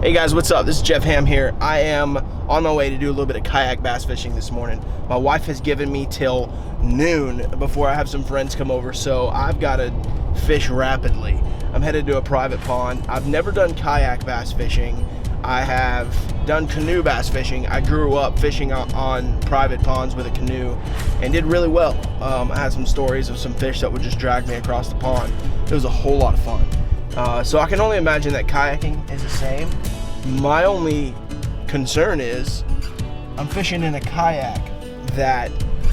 Hey guys, what's up? This is Jeff Ham here. I am on my way to do a little bit of kayak bass fishing this morning. My wife has given me till noon before I have some friends come over, so I've got to fish rapidly. I'm headed to a private pond. I've never done kayak bass fishing. I have done canoe bass fishing. I grew up fishing on private ponds with a canoe and did really well. I had some stories of some fish that would just drag me across the pond. It was a whole lot of fun. So I can only imagine that kayaking is the same. My only concern is I'm fishing in a kayak that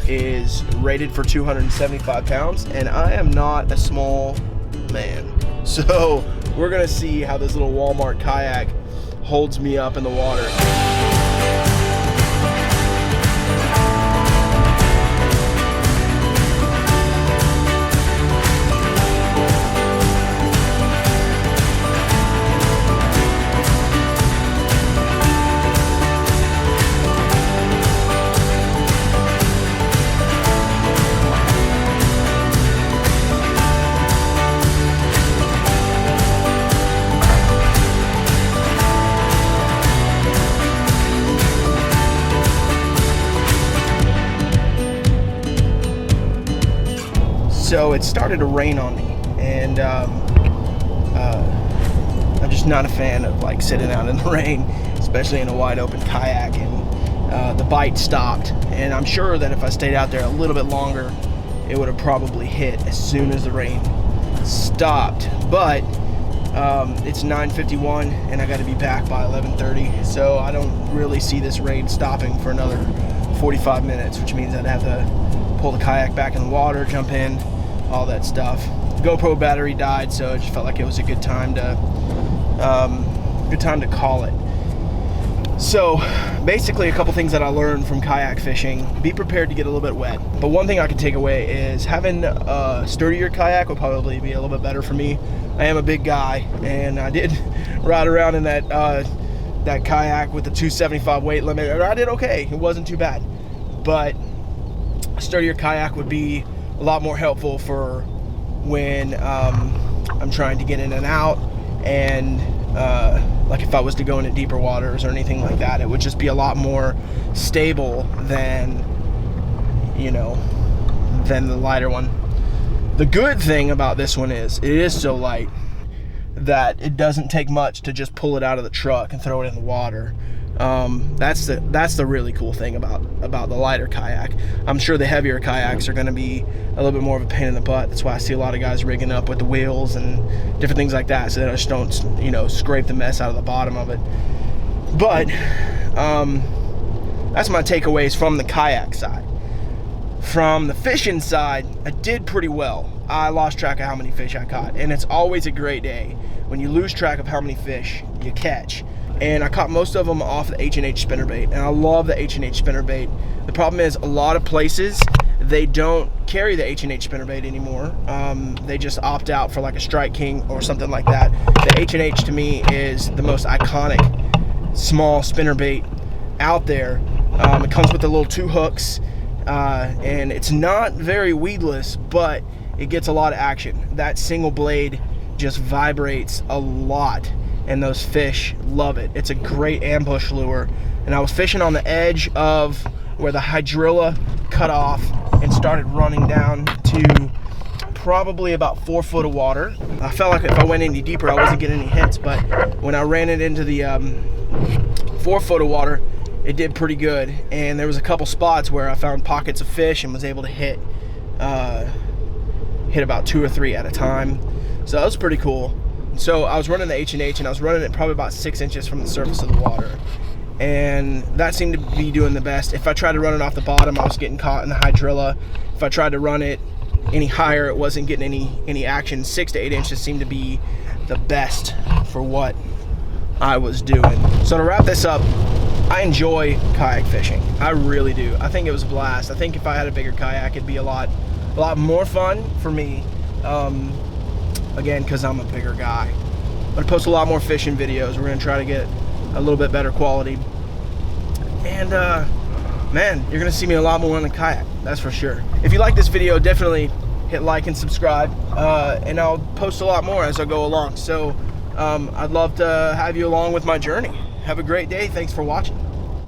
is rated for 275 pounds, and I am not a small man. So we're gonna see how this little Walmart kayak holds me up in the water. So it started to rain on me, and I'm just not a fan of like sitting out in the rain, especially in a wide open kayak, and the bite stopped, and I'm sure that if I stayed out there a little bit longer it would have probably hit as soon as the rain stopped. But it's 9:51 and I got to be back by 11:30, so I don't really see this rain stopping for another 45 minutes, which means I'd have to pull the kayak back in the water, jump in, all that stuff. GoPro battery died, so it just felt like it was a good time to call it. So basically, a couple things that I learned from kayak fishing: be prepared to get a little bit wet. But one thing I can take away is having a sturdier kayak would probably be a little bit better for me. I am a big guy, and I did ride around in that kayak with the 275 weight limit, and I did okay. It wasn't too bad, but a sturdier kayak would be a lot more helpful for when I'm trying to get in and out, and like if I was to go into deeper waters or anything like that, it would just be a lot more stable than, you know, than the lighter one. The good thing about this one is it is so light that it doesn't take much to just pull it out of the truck and throw it in the water. That's the really cool thing about the lighter kayak. I'm sure the heavier kayaks are going to be a little bit more of a pain in the butt. That's why I see a lot of guys rigging up with the wheels and different things like that, so they just don't, you know, scrape the mess out of the bottom of it. But that's my takeaways from the kayak side. From the fishing side, I did pretty well. I lost track of how many fish I caught, and it's always a great day when you lose track of how many fish you catch. And I caught most of them off the H&H spinnerbait, and I love the H&H spinnerbait. The problem is a lot of places, they don't carry the H&H spinnerbait anymore. They just opt out for like a Strike King or something like that. The H&H to me is the most iconic small spinnerbait out there. It comes with the little 2 hooks, and it's not very weedless, but it gets a lot of action. That single blade just vibrates a lot, and those fish love it. It's a great ambush lure. And I was fishing on the edge of where the hydrilla cut off and started running down to probably about 4 foot of water. I felt like if I went any deeper I wasn't getting any hits, but when I ran it into the 4 foot of water, it did pretty good. And there was a couple spots where I found pockets of fish and was able to hit about 2 or 3 at a time. So that was pretty cool. So I was running the H&H, and I was running it probably about 6 inches from the surface of the water, and that seemed to be doing the best. If I tried to run it off the bottom, I was getting caught in the hydrilla. If I tried to run it any higher, it wasn't getting any action. 6 to 8 inches seemed to be the best for what I was doing. So to wrap this up, I enjoy kayak fishing. I really do. I think it was a blast. I think if I had a bigger kayak, it'd be a lot more fun for me. Again, because I'm a bigger guy. I'm gonna post a lot more fishing videos. We're gonna try to get a little bit better quality, and man, you're gonna see me a lot more on the kayak, that's for sure. If you like this video, definitely hit like and subscribe, and I'll post a lot more as I go along. So I'd love to have you along with my journey. Have a great day. Thanks for watching.